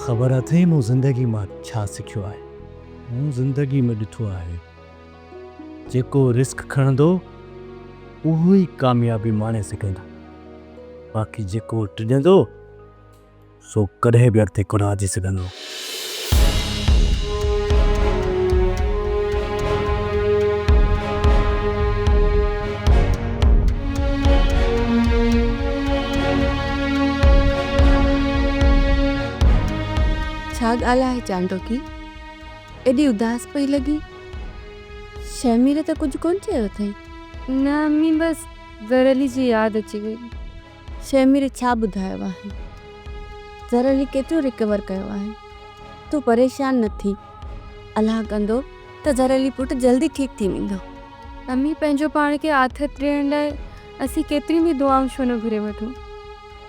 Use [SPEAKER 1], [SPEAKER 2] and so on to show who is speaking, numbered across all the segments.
[SPEAKER 1] ख़बर अथई मूं ज़िंदगी मां छा सिखियो आहे। मूं ज़िंदगी में ॾिठो आहे जेको रिस्क खणंदो उहो ई कामयाबी माणे सघंदो, बाक़ी जेको टिॼंदो सो कॾहिं बि अॻिते कोन अची सघंदो।
[SPEAKER 2] छा ॻाल्हि आहे चांडोकी, एॾी उदास पई लॻी? शमीर त कुझु कोन चयो अथई?
[SPEAKER 3] न अम्मी, बस ज़रली जी यादि अची वई।
[SPEAKER 2] शमीर छा ॿुधायो आहे? ज़रली केतिरो रिकवर कयो आहे? तूं परेशान न थी, अलाह कंदो त ज़रली पुटु जल्दी ठीकु थी वेंदो।
[SPEAKER 3] अम्मी, पंहिंजो पाण खे आथत ॾियण लाइ असीं केतिरी बि दुआऊं छो न घुरे वठूं,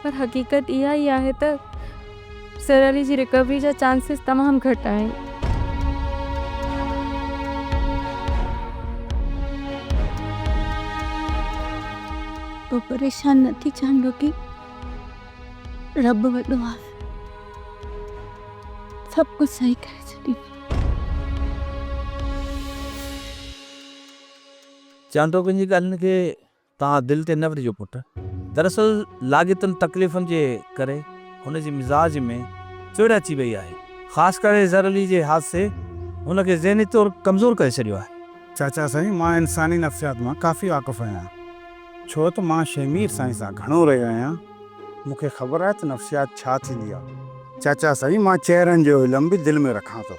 [SPEAKER 3] पर हक़ीक़त इहा ई आहे त ज़रली जी रिकवरी जा चांसिस तमामु घटि आहिनि।
[SPEAKER 2] तो परेशान न थी चांडोकी, रब वॾो आहे, सभु कुझु सही करे छॾींदो।
[SPEAKER 4] चांडोकनि जी ॻाल्हियुनि खे तव्हां दिलि ते न वठिजो पुटु। दरअसल लाॻितुनि तकलीफ़ुनि जे करे हुन जे मिज़ाज में चिड़ अची वई आहे। ख़ासि करे ज़रली जे हादसे हुनखे ज़हनी तौरु कमज़ोर करे छॾियो आहे।
[SPEAKER 5] चाचा साईं, मां इंसानी नफ़सियात मां काफ़ी वाक़ुफ़ु आहियां, छो त मां शमीर साईं सां घणो रहियो आहियां। मूंखे ख़बर आहे त नफ़सियात छा थींदी आहे। चाचा साईं, मां चहिरनि जो इल्मु बि दिलि में रखां थो।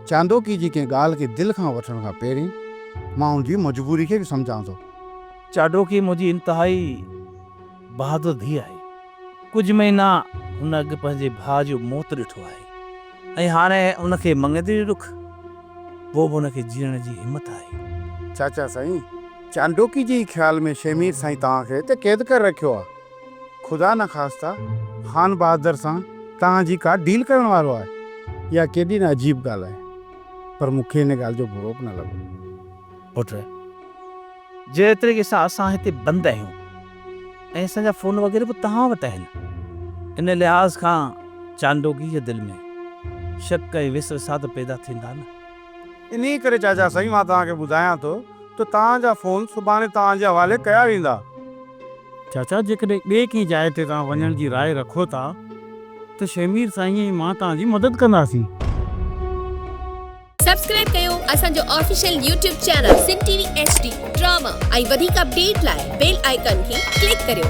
[SPEAKER 5] चांडोकी जी कंहिं ॻाल्हि खे दिलि खां वठण खां पहिरीं मां हुनजी मजबूरी खे बि सम्झां थो।
[SPEAKER 4] चांडोकी मुंहिंजी इंतिहाई बहादुर धीउ आहे। कुझु महीना हुन अॻु पंहिंजे भाउ जो मौत ॾिठो आहे ऐं हाणे उनखे मङिणे ॾुख, पोइ बि हुनखे जीअण जी हिमत आहे।
[SPEAKER 5] चाचा साईं, चांडोकी जी ख़्याल में शमीर साईं तव्हांखे त क़ैद करे रखियो आहे। ख़ुदा न ख़ास्ता ख़ान बहादुर सां तव्हांजी का डील करण वारो आहे। इहा केॾी न अजीब ॻाल्हि आहे, पर मूंखे हिन ॻाल्हि जो बुरो बि न लॻो।
[SPEAKER 4] पुटु, जेतिरे के असां हिते बंदि आहियूं ऐं असांजा फ़ोन वग़ैरह बि तव्हां वटि आहिनि, इन लिहाज़ खां चांडोकी जे दिलि में शक ऐं विसवसा त पैदा थींदा न।
[SPEAKER 5] इन करे चाचा साईं, मां तव्हांखे ॿुधायां थो त तव्हांजा फ़ोन सुभाणे तव्हांजे हवाले कया वेंदा। चाचा, जेकॾहिं ॿिए कंहिं जाइ ते तव्हां वञण जी राय रखो था त शमीर साईं ऐं मां तव्हांजी मदद कंदासीं।
[SPEAKER 6] सब्सक्राइब कयो असांजो official YouTube channel Sindh TV HD drama ऐं वधीक अपडेट लाइ बेल आइकन खे क्लिक करियो।